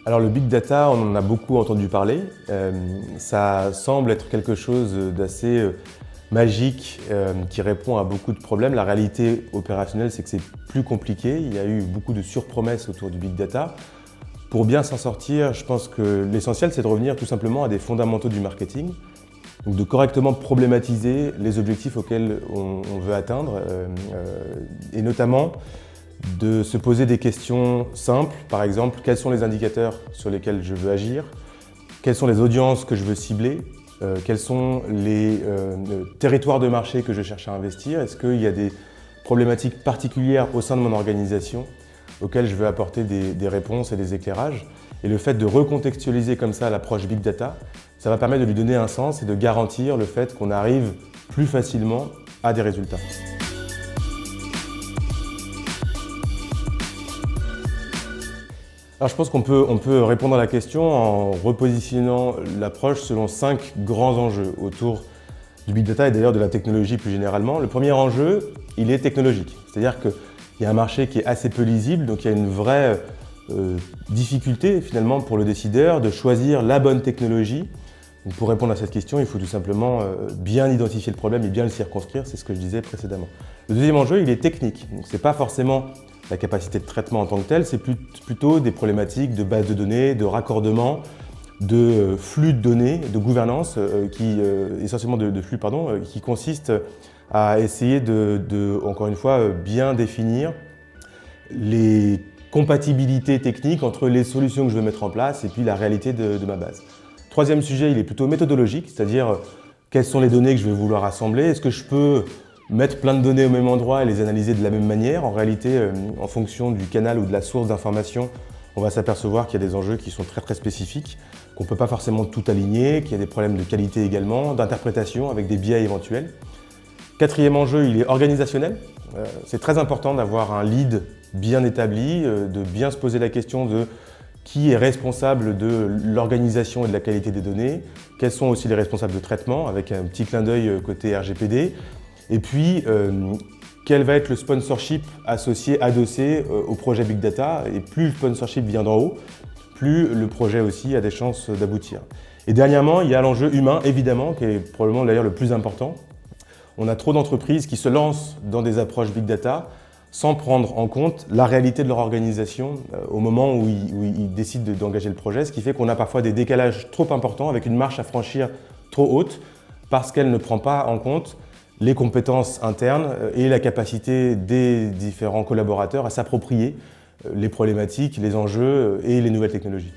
Alors le big data, on en a beaucoup entendu parler. Ça semble être quelque chose d'assez magique qui répond à beaucoup de problèmes. La réalité opérationnelle, c'est que c'est plus compliqué. Il y a eu beaucoup de surpromesses autour du big data. Pour bien s'en sortir, je pense que l'essentiel, c'est de revenir tout simplement à des fondamentaux du marketing. Donc de correctement problématiser les objectifs auxquels on veut atteindre et notamment de se poser des questions simples, par exemple, quels sont les indicateurs sur lesquels je veux agir, quelles sont les audiences que je veux cibler, quels sont les territoires de marché que je cherche à investir, est-ce qu'il y a des problématiques particulières au sein de mon organisation auxquelles je veux apporter des réponses et des éclairages. Et le fait de recontextualiser comme ça l'approche Big Data, ça va permettre de lui donner un sens et de garantir le fait qu'on arrive plus facilement à des résultats. Alors je pense qu'on peut répondre à la question en repositionnant l'approche selon 5 grands enjeux autour du Big Data et d'ailleurs de la technologie plus généralement. Le premier enjeu, il est technologique, c'est-à-dire qu'il y a un marché qui est assez peu lisible, donc il y a une vraie difficulté finalement pour le décideur de choisir la bonne technologie. Donc, pour répondre à cette question, il faut tout simplement bien identifier le problème et bien le circonscrire, c'est ce que je disais précédemment. Le deuxième enjeu, il est technique, donc ce n'est pas forcément la capacité de traitement en tant que telle, c'est plutôt des problématiques de base de données, de raccordement, de flux de données, de gouvernance, essentiellement de flux, qui consiste à essayer encore une fois, bien définir les compatibilités techniques entre les solutions que je veux mettre en place et puis la réalité de ma base. Troisième sujet, il est plutôt méthodologique, c'est-à-dire quelles sont les données que je vais vouloir assembler, est-ce que je peux mettre plein de données au même endroit et les analyser de la même manière. En réalité, en fonction du canal ou de la source d'information, on va s'apercevoir qu'il y a des enjeux qui sont très spécifiques, qu'on ne peut pas forcément tout aligner, qu'il y a des problèmes de qualité également, d'interprétation avec des biais éventuels. Quatrième enjeu, il est organisationnel. C'est très important d'avoir un lead bien établi, de bien se poser la question de qui est responsable de l'organisation et de la qualité des données, quels sont aussi les responsables de traitement, avec un petit clin d'œil côté RGPD. Et puis, quel va être le sponsorship associé, adossé au projet Big Data. Et plus le sponsorship vient d'en haut, plus le projet aussi a des chances d'aboutir. Et dernièrement, il y a l'enjeu humain, évidemment, qui est probablement d'ailleurs le plus important. On a trop d'entreprises qui se lancent dans des approches Big Data sans prendre en compte la réalité de leur organisation au moment où ils décident d'engager le projet, ce qui fait qu'on a parfois des décalages trop importants avec une marche à franchir trop haute parce qu'elle ne prend pas en compte les compétences internes et la capacité des différents collaborateurs à s'approprier les problématiques, les enjeux et les nouvelles technologies.